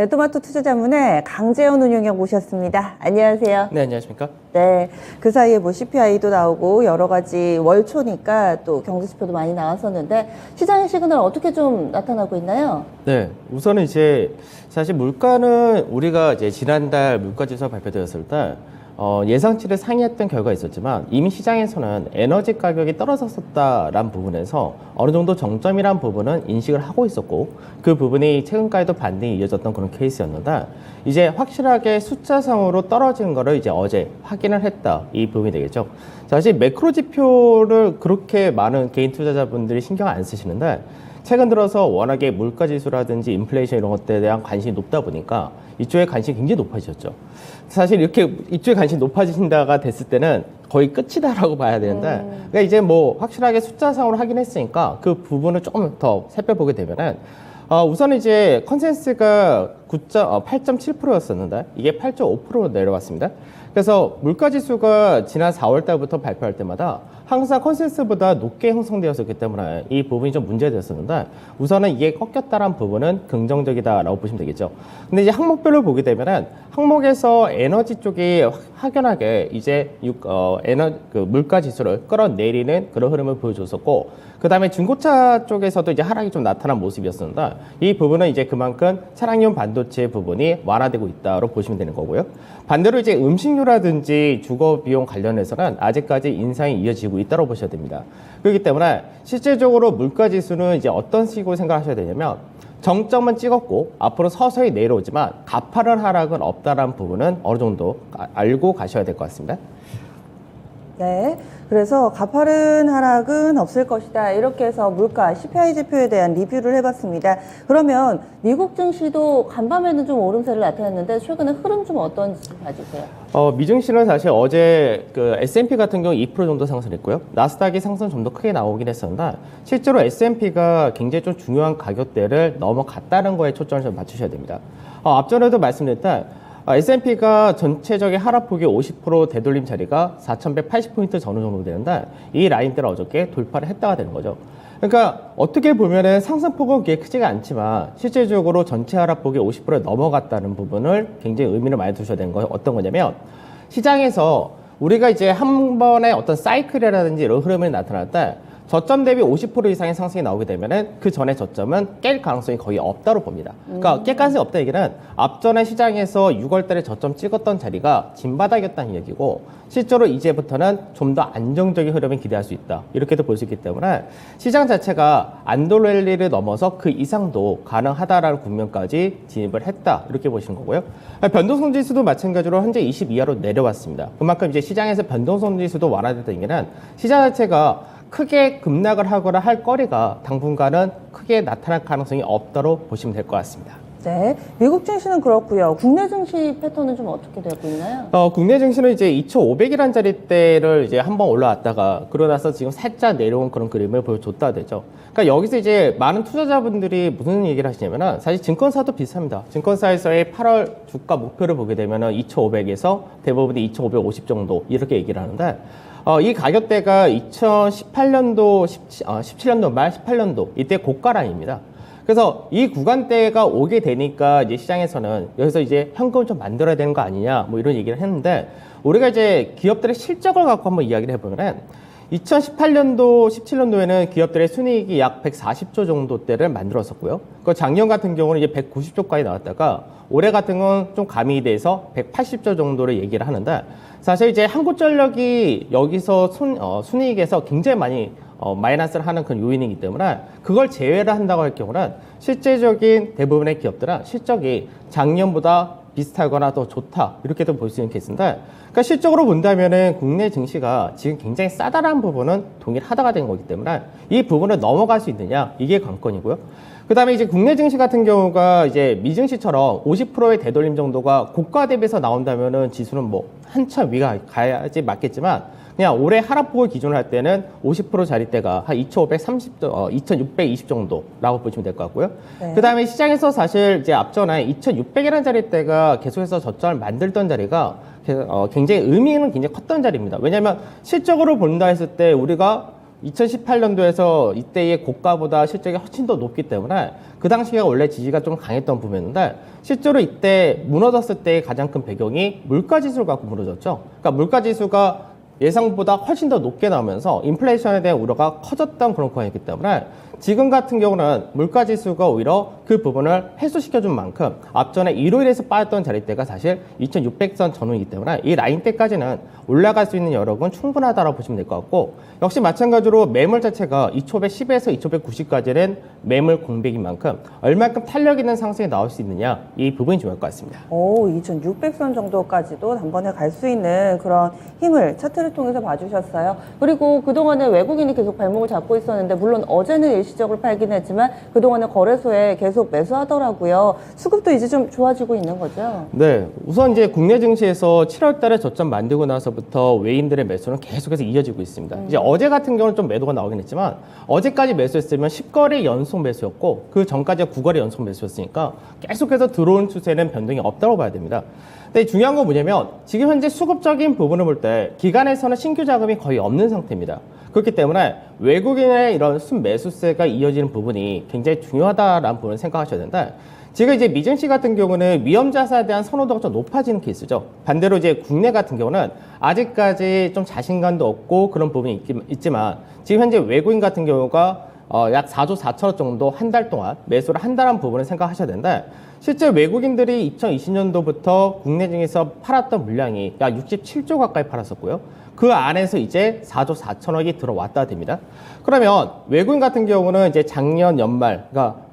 토마토 투자자문의 강재원 운용형 모셨습니다. 안녕하세요. 네, 안녕하십니까? 네, 그 사이에 뭐 CPI도 나오고 여러 가지 월초니까 또 경제지표도 많이 나왔었는데 시장의 시그널 어떻게 좀 나타나고 있나요? 네, 우선은 이제 사실 물가는 우리가 이제 지난달 물가지수 발표되었을 때 예상치를 상회했던 결과가 있었지만 이미 시장에서는 에너지 가격이 떨어졌었다라는 부분에서 어느 정도 정점이란 부분은 인식을 하고 있었고 그 부분이 최근까지도 반등이 이어졌던 그런 케이스였는데 이제 확실하게 숫자상으로 떨어진 거를 이제 어제 확인을 했다 이 부분이 되겠죠. 사실 매크로 지표를 그렇게 많은 개인 투자자분들이 신경 안 쓰시는데 최근 들어서 워낙에 물가 지수라든지 인플레이션 이런 것들에 대한 관심이 높다 보니까 이쪽에 관심이 굉장히 높아지셨죠. 사실 이렇게 이쪽에 관심이 높아지신다가 됐을 때는 거의 끝이다라고 봐야 되는데 그러니까 이제 뭐 확실하게 숫자상으로 확인했으니까 그 부분을 조금 더 살펴보게 되면은 우선 이제 컨센서스가 8.7%였었는데 이게 8.5%로 내려왔습니다. 그래서 물가 지수가 지난 4월 달부터 발표할 때마다 항상 컨센서스보다 높게 형성되었었기 때문에 이 부분이 좀 문제되었었는데 우선은 이게 꺾였다는 부분은 긍정적이다라고 보시면 되겠죠. 근데 이제 항목별로 보게 되면은 항목에서 에너지 쪽이 확연하게 이제 물가 지수를 끌어내리는 그런 흐름을 보여줬었고 그 다음에 중고차 쪽에서도 이제 하락이 좀 나타난 모습이었습니다. 이 부분은 이제 그만큼 차량용 반도체 부분이 완화되고 있다고 보시면 되는 거고요. 반대로 이제 음식료라든지 주거 비용 관련해서는 아직까지 인상이 이어지고 있다고 보셔야 됩니다. 그렇기 때문에 실제적으로 물가 지수는 이제 어떤 식으로 생각하셔야 되냐면 정점은 찍었고 앞으로 서서히 내려오지만 가파른 하락은 없다라는 부분은 어느 정도 알고 가셔야 될 것 같습니다. 네, 그래서 가파른 하락은 없을 것이다. 이렇게 해서 물가, CPI 지표에 대한 리뷰를 해봤습니다. 그러면 미국 증시도 간밤에는 좀 오름세를 나타냈는데 최근에 흐름 좀 어떤지 봐주세요. 미증시는 사실 어제 그 S&P 같은 경우 2% 정도 상승했고요. 나스닥이 상승 좀 더 크게 나오긴 했었는데 실제로 S&P가 굉장히 좀 중요한 가격대를 넘어갔다는 거에 초점을 좀 맞추셔야 됩니다. 앞전에도 말씀드렸던 S&P가 전체적인 하락폭이 50% 되돌림 자리가 4,180포인트 전후 정도 되는데 이 라인대를 어저께 돌파를 했다가 되는 거죠. 그러니까 어떻게 보면은 상승폭은 그게 크지가 않지만 실질적으로 전체 하락폭이 50%에 넘어갔다는 부분을 굉장히 의미를 많이 두셔야 되는 거예요. 어떤 거냐면 시장에서 우리가 이제 한 번의 어떤 사이클이라든지 이런 흐름이 나타날 때 저점 대비 50% 이상의 상승이 나오게 되면은 그 전에 저점은 깰 가능성이 거의 없다고 봅니다. 그러니까 깰 가능성이 없다 얘기는 앞전에 시장에서 6월 달에 저점 찍었던 자리가 진바닥이었다는 얘기고 실제로 이제부터는 좀 더 안정적인 흐름을 기대할 수 있다. 이렇게도 볼 수 있기 때문에 시장 자체가 안도랠리를 넘어서 그 이상도 가능하다라는 국면까지 진입을 했다. 이렇게 보시는 거고요. 변동성 지수도 마찬가지로 현재 20 이하로 내려왔습니다. 그만큼 이제 시장에서 변동성 지수도 완화됐다는 얘기는 시장 자체가 크게 급락을 하거나 할 거리가 당분간은 크게 나타날 가능성이 없다고 보시면 될 것 같습니다. 네, 미국 증시는 그렇고요. 국내 증시 패턴은 좀 어떻게 되고 있나요? 국내 증시는 이제 2,500이라는 자리대를 이제 한번 올라왔다가 그러고 나서 지금 살짝 내려온 그런 그림을 보여줬다 되죠. 그러니까 여기서 이제 많은 투자자분들이 무슨 얘기를 하시냐면은 사실 증권사도 비슷합니다. 증권사에서의 8월 주가 목표를 보게 되면은 2,500에서 대부분이 2,550 정도 이렇게 얘기를 하는데 이 가격대가 2018년도, 17년도 말 18년도 이때 고가 라인입니다. 그래서 이 구간대가 오게 되니까 이제 시장에서는 여기서 이제 현금을 좀 만들어야 되는 거 아니냐 뭐 이런 얘기를 했는데 우리가 이제 기업들의 실적을 갖고 한번 이야기를 해보면은 2018년도, 17년도에는 기업들의 순이익이 약 140조 정도대를 만들었었고요. 그 작년 같은 경우는 이제 190조까지 나왔다가 올해 같은 건 좀 가미에 대해서 180조 정도를 얘기를 하는데 사실 이제 한국전력이 여기서 순이익에서 굉장히 많이 마이너스를 하는 그런 요인이기 때문에 그걸 제외를 한다고 할 경우는 실제적인 대부분의 기업들은 실적이 작년보다 비슷하거나 더 좋다 이렇게도 볼 수 있는 케이스인데 그러니까 실적으로 본다면은 국내 증시가 지금 굉장히 싸다라는 부분은 동일하다가 된 거기 때문에 이 부분을 넘어갈 수 있느냐 이게 관건이고요. 그 다음에 이제 국내 증시 같은 경우가 이제 미증시처럼 50%의 되돌림 정도가 고가 대비해서 나온다면은 지수는 뭐 한참 위가 가야지 맞겠지만 그냥 올해 하락폭을 기준으로 할 때는 50% 자리대가 한 2,620 정도라고 보시면 될 것 같고요. 네. 그 다음에 시장에서 사실 이제 앞전에 2,600이라는 자리대가 계속해서 저점을 만들던 자리가 굉장히 의미는 굉장히 컸던 자리입니다. 왜냐하면 실적으로 본다 했을 때 우리가 2018년도에서 이때의 고가보다 실적이 훨씬 더 높기 때문에 그 당시가 원래 지지가 좀 강했던 부분인데 실제로 이때 무너졌을 때의 가장 큰 배경이 물가지수를 갖고 무너졌죠. 그러니까 물가지수가 예상보다 훨씬 더 높게 나오면서 인플레이션에 대한 우려가 커졌던 그런 구간이기 때문에 지금 같은 경우는 물가지수가 오히려 그 부분을 해소시켜준 만큼 앞전에 일요일에서 빠졌던 자리대가 사실 2600선 전후이기 때문에 이 라인대까지는 올라갈 수 있는 여력은 충분하다고 보시면 될 것 같고 역시 마찬가지로 매물 자체가 2510에서 2590까지는 매물 공백인 만큼 얼마큼 탄력 있는 상승이 나올 수 있느냐 이 부분이 중요할 것 같습니다. 2600선 정도까지도 단번에 갈 수 있는 그런 힘을 차트를 통해서 봐주셨어요. 그리고 그동안에 외국인이 계속 발목을 잡고 있었는데 물론 어제는 일시적으로 팔긴 했지만 그동안에 거래소에 계속 매수하더라고요. 수급도 이제 좀 좋아지고 있는 거죠? 네, 우선 이제 국내 증시에서 7월 달에 저점 만들고 나서부터 외인들의 매수는 계속해서 이어지고 있습니다. 이제 어제 같은 경우는 좀 매도가 나오긴 했지만 어제까지 매수했으면 10거래 연속 매수였고 그 전까지가 9거래 연속 매수였으니까 계속해서 들어온 추세는 변동이 없다고 봐야 됩니다. 근데 중요한 건 뭐냐면 지금 현재 수급적인 부분을 볼 때 기관에서는 신규 자금이 거의 없는 상태입니다. 그렇기 때문에 외국인의 이런 순매수세가 이어지는 부분이 굉장히 중요하다라는 부분을 생각하셔야 된다. 지금 이제 미증시 같은 경우는 위험 자산에 대한 선호도가 좀 높아지는 케이스죠. 반대로 이제 국내 같은 경우는 아직까지 좀 자신감도 없고 그런 부분이 있지만 지금 현재 외국인 같은 경우가 약 4조 4천억 정도 한 달 동안 매수를 한다는 부분을 생각하셔야 된다. 실제 외국인들이 2020년도부터 국내 증에서 팔았던 물량이 약 67조 가까이 팔았었고요. 그 안에서 이제 4조 4천억이 들어왔다 됩니다. 그러면 외국인 같은 경우는 이제 작년 연말, 그러니까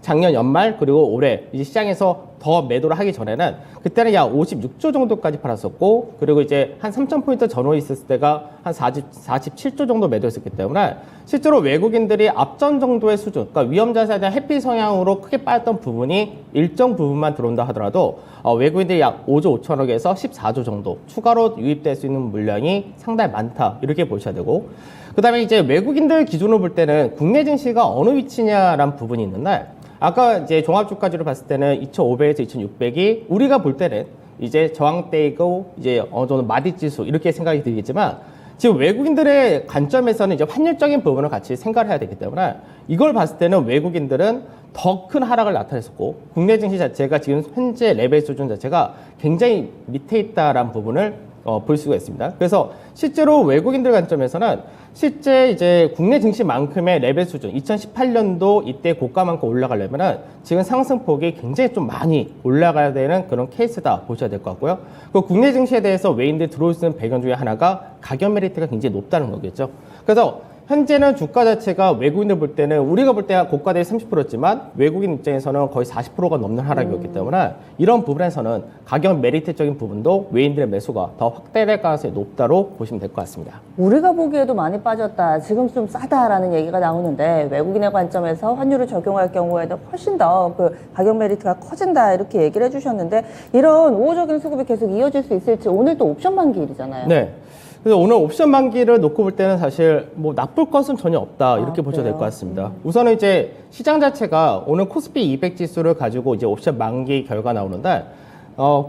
작년 연말 그리고 올해 이제 시장에서 더 매도를 하기 전에는 그때는 약 56조 정도까지 팔았었고 그리고 이제 한 3,000포인트 전후에 있었을 때가 한 47조 정도 매도했었기 때문에 실제로 외국인들이 앞전 정도의 수준, 그러니까 위험자산에 대한 회피 성향으로 크게 빠졌던 부분이 일정 부분만 들어온다 하더라도 외국인들이 약 5조 5천억에서 14조 정도 추가로 유입될 수 있는 물량이 상당히 많다 이렇게 보셔야 되고 그 다음에 이제 외국인들 기준으로 볼 때는 국내 증시가 어느 위치냐라는 부분이 있는데 아까 이제 종합주가지로 봤을 때는 2,500에서 2,600이 우리가 볼 때는 이제 저항대이고 이제 어느 정도 마디지수 이렇게 생각이 들겠지만 지금 외국인들의 관점에서는 이제 환율적인 부분을 같이 생각을 해야 되기 때문에 이걸 봤을 때는 외국인들은 더 큰 하락을 나타냈었고 국내 증시 자체가 지금 현재 레벨 수준 자체가 굉장히 밑에 있다라는 부분을 볼 수가 있습니다. 그래서 실제로 외국인들 관점에서는 실제 이제 국내 증시만큼의 레벨 수준 2018년도 이때 고가만큼 올라가려면은 지금 상승폭이 굉장히 좀 많이 올라가야 되는 그런 케이스다 보셔야 될 것 같고요. 그 국내 증시에 대해서 외인들이 들어올 수 있는 배경 중에 하나가 가격 메리트가 굉장히 높다는 거겠죠. 그래서 현재는 주가 자체가 외국인들 볼 때는 우리가 볼 때 고가 대비 30%였지만 외국인 입장에서는 거의 40%가 넘는 하락이었기 때문에 이런 부분에서는 가격 메리트적인 부분도 외인들의 매수가 더 확대될 가능성이 높다로 보시면 될 것 같습니다. 우리가 보기에도 많이 빠졌다, 지금 좀 싸다라는 얘기가 나오는데 외국인의 관점에서 환율을 적용할 경우에는 훨씬 더 그 가격 메리트가 커진다 이렇게 얘기를 해주셨는데 이런 우호적인 수급이 계속 이어질 수 있을지 오늘 또 옵션 만기일이잖아요. 네. 그래서 오늘 옵션 만기를 놓고 볼 때는 사실 뭐 나쁠 것은 전혀 없다 이렇게 보셔도 될 것 같습니다. 우선은 이제 시장 자체가 오늘 코스피 200 지수를 가지고 이제 옵션 만기 결과 나오는데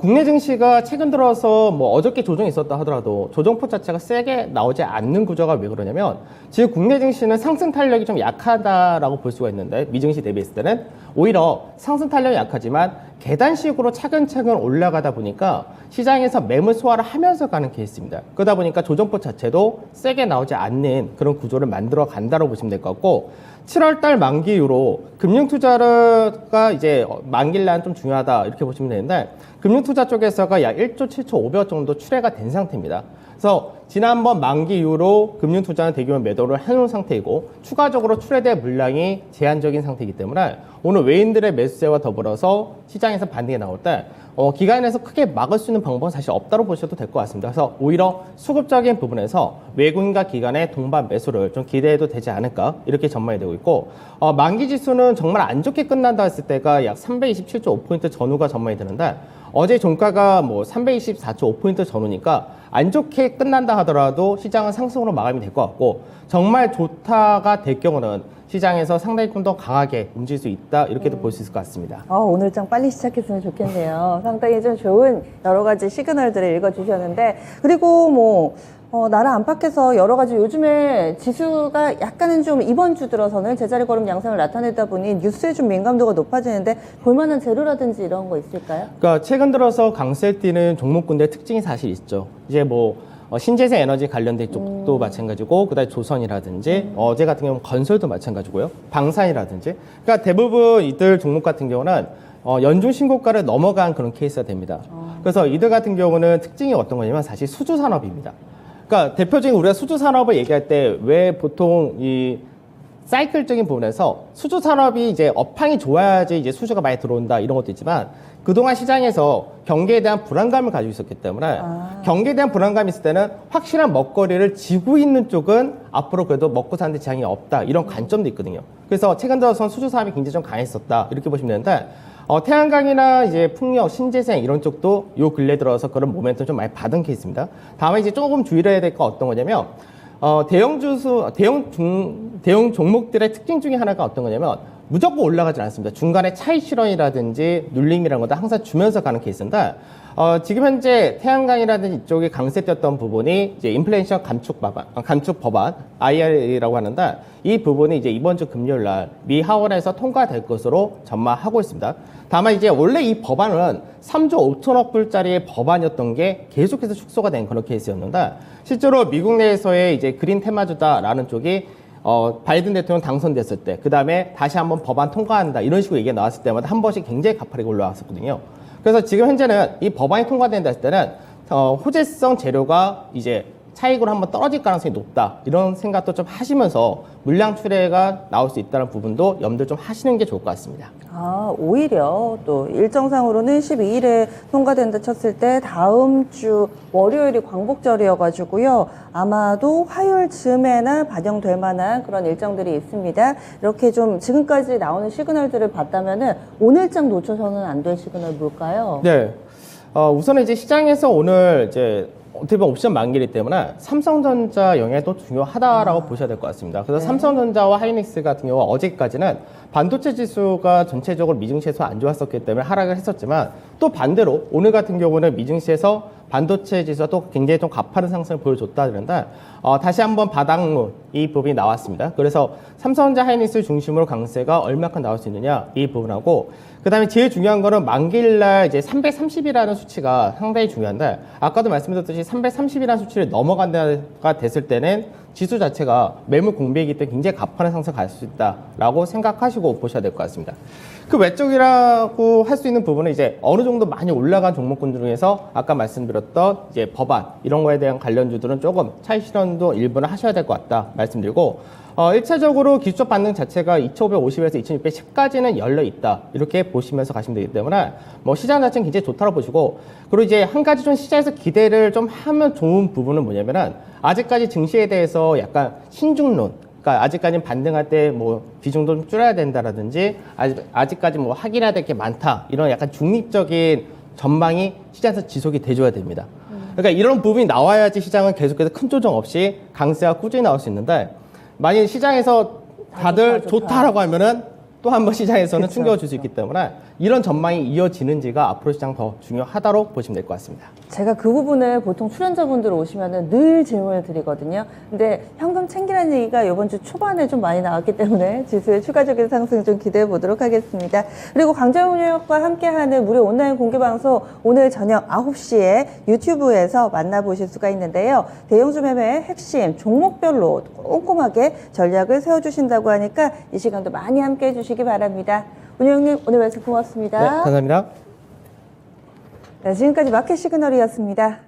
국내 증시가 최근 들어서 뭐 어저께 조정이 있었다 하더라도 조정폭 자체가 세게 나오지 않는 구조가 왜 그러냐면 지금 국내 증시는 상승 탄력이 좀 약하다라고 볼 수가 있는데 미증시 대비했을 때는 오히려 상승 탄력이 약하지만 계단식으로 차근차근 올라가다 보니까 시장에서 매물 소화를 하면서 가는 케이스입니다. 그러다 보니까 조정폭 자체도 세게 나오지 않는 그런 구조를 만들어 간다고 보시면 될 것 같고 7월 달 만기 이후로 금융투자가 이제 만기일날 좀 중요하다 이렇게 보시면 되는데 금융투자 쪽에서가 약 1조 7천 500억 정도 출회가 된 상태입니다. 그래서 지난번 만기 이후로 금융투자는 대규모 매도를 해놓은 상태이고 추가적으로 출회될 물량이 제한적인 상태이기 때문에 오늘 외인들의 매수세와 더불어서 시장에서 반등이 나올 때 기관에서 크게 막을 수 있는 방법은 사실 없다고 보셔도 될 것 같습니다. 그래서 오히려 수급적인 부분에서 외국인과 기관의 동반 매수를 좀 기대해도 되지 않을까 이렇게 전망이 되고 있고 만기 지수는 정말 안 좋게 끝난다 했을 때가 약 327.5포인트 전후가 전망이 되는데 어제 종가가 뭐 324.5포인트 전후니까 안 좋게 끝난다 하더라도 시장은 상승으로 마감이 될 것 같고 정말 좋다가 될 경우는 시장에서 상당히 좀 더 강하게 움직일 수 있다 이렇게도 볼 수 있을 것 같습니다. 오늘장 빨리 시작했으면 좋겠네요. 상당히 좀 좋은 여러 가지 시그널들을 읽어주셨는데 그리고 뭐 나라 안팎에서 여러 가지 요즘에 지수가 약간은 좀 이번 주 들어서는 제자리 걸음 양상을 나타내다 보니 뉴스에 좀 민감도가 높아지는데 볼만한 재료라든지 이런 거 있을까요? 그러니까 최근 들어서 강세 띄는 종목군들의 특징이 사실 있죠. 이제 뭐 신재생 에너지 관련된 쪽도 마찬가지고 그다음에 조선이라든지 어제 같은 경우는 건설도 마찬가지고요. 방산이라든지. 그러니까 대부분 이들 종목 같은 경우는 연중 신고가를 넘어간 그런 케이스가 됩니다. 그래서 이들 같은 경우는 특징이 어떤 거냐면 사실 수주 산업입니다. 그러니까 대표적인 우리가 수주 산업을 얘기할 때 왜 보통 이 사이클적인 부분에서 수주 산업이 이제 업황이 좋아야지 이제 수주가 많이 들어온다 이런 것도 있지만 그동안 시장에서 경기에 대한 불안감을 가지고 있었기 때문에 경기에 대한 불안감이 있을 때는 확실한 먹거리를 쥐고 있는 쪽은 앞으로 그래도 먹고 사는데 지장이 없다 이런 관점도 있거든요. 그래서 최근 들어서는 수주 산업이 굉장히 좀 강했었다 이렇게 보시면 되는데 태양광이나 이제 풍력, 신재생 이런 쪽도 요 근래 들어서 그런 모멘텀 좀 많이 받은 케이스입니다. 다만 이제 조금 주의를 해야 될 거 어떤 거냐면 대형 종목들의 특징 중에 하나가 어떤 거냐면 무조건 올라가지 않습니다. 중간에 차익 실현이라든지 눌림이라는 것도 항상 주면서 가는 케이스인데 지금 현재 태양광이라든지 이쪽에 강세되었던 부분이 이제 인플레이션 감축 법안 IRA라고 하는데 이 부분이 이제 이번 주 금요일 날 미 하원에서 통과될 것으로 전망하고 있습니다. 다만 이제 원래 이 법안은 3조 5천억 불짜리의 법안이었던 게 계속해서 축소가 된 그런 케이스였는데 실제로 미국 내에서의 이제 그린 테마주다라는 쪽이 바이든 대통령 당선됐을 때, 그 다음에 다시 한번 법안 통과한다 이런 식으로 얘기가 나왔을 때마다 한 번씩 굉장히 가파르게 올라왔었거든요. 그래서 지금 현재는 이 법안이 통과된다 했을 때는 호재성 재료가 이제 차익으로 한번 떨어질 가능성이 높다 이런 생각도 좀 하시면서 물량 출회가 나올 수 있다는 부분도 염두를 좀 하시는 게 좋을 것 같습니다. 오히려 또 일정상으로는 12일에 통과된다 쳤을 때 다음 주 월요일이 광복절이어가지고요. 아마도 화요일 즈음에나 반영될 만한 그런 일정들이 있습니다. 이렇게 좀 지금까지 나오는 시그널들을 봤다면은 오늘장 놓쳐서는 안 될 시그널 뭘까요? 네. 우선은 이제 시장에서 오늘 이제 어떻게 보면 옵션 만기이기 때문에 삼성전자 영향도 중요하다라고 보셔야 될 것 같습니다. 그래서 삼성전자와 하이닉스 같은 경우 어제까지는 반도체 지수가 전체적으로 미증시에서 안 좋았었기 때문에 하락을 했었지만 또 반대로 오늘 같은 경우는 미증시에서 반도체 지수가 또 굉장히 좀 가파른 상승을 보여줬다 그런데 다시 한번 바닥론 이 부분이 나왔습니다. 그래서 삼성전자 하이닉스 중심으로 강세가 얼마큼 나올 수 있느냐 이 부분하고 그 다음에 제일 중요한 거는 만기일날 이제 330이라는 수치가 상당히 중요한데 아까도 말씀드렸듯이 330이라는 수치를 넘어간다가 됐을 때는 지수 자체가 매물 공백이기 때문에 굉장히 가파른 상승 갈 수 있다라고 생각하시고 보셔야 될 것 같습니다. 그 외적이라고 할 수 있는 부분은 이제 어느 정도 많이 올라간 종목군 중에서 아까 말씀드렸던 이제 법안 이런 거에 대한 관련주들은 조금 차익 실현도 일부는 하셔야 될 것 같다 말씀드리고 1차적으로 기술적 반등 자체가 2550에서 2610까지는 열려 있다 이렇게 보시면서 가시면 되기 때문에 뭐 시장 자체는 굉장히 좋다고 보시고 그리고 이제 한 가지 좀 시장에서 기대를 좀 하면 좋은 부분은 뭐냐면은 아직까지 증시에 대해서 약간 신중론 그러니까 아직까지는 반등할 때 뭐 비중도 좀 줄여야 된다라든지 아직까지 뭐 확인해야 될 게 많다 이런 약간 중립적인 전망이 시장에서 지속이 돼줘야 됩니다. 그러니까 이런 부분이 나와야지 시장은 계속해서 큰 조정 없이 강세가 꾸준히 나올 수 있는데 만약 시장에서 다들 좋다라고 하면은 또 한 번 시장에서는 그쵸. 충격을 줄 수 있기 때문에 이런 전망이 이어지는지가 앞으로 시장 더 중요하다고 보시면 될 것 같습니다. 제가 그 부분을 보통 출연자분들 오시면은 늘 질문을 드리거든요. 근데 현금 챙기라는 얘기가 이번 주 초반에 좀 많이 나왔기 때문에 지수의 추가적인 상승 좀 기대해 보도록 하겠습니다. 그리고 강정훈역과 함께하는 무료 온라인 공개 방송 오늘 저녁 9시에 유튜브에서 만나보실 수가 있는데요. 대형주 매매 핵심 종목별로 꼼꼼하게 전략을 세워주신다고 하니까 이 시간도 많이 함께해 주시기 바랍니다. 운영님 오늘 말씀 고맙습니다. 네, 감사합니다. 네, 지금까지 마켓 시그널이었습니다.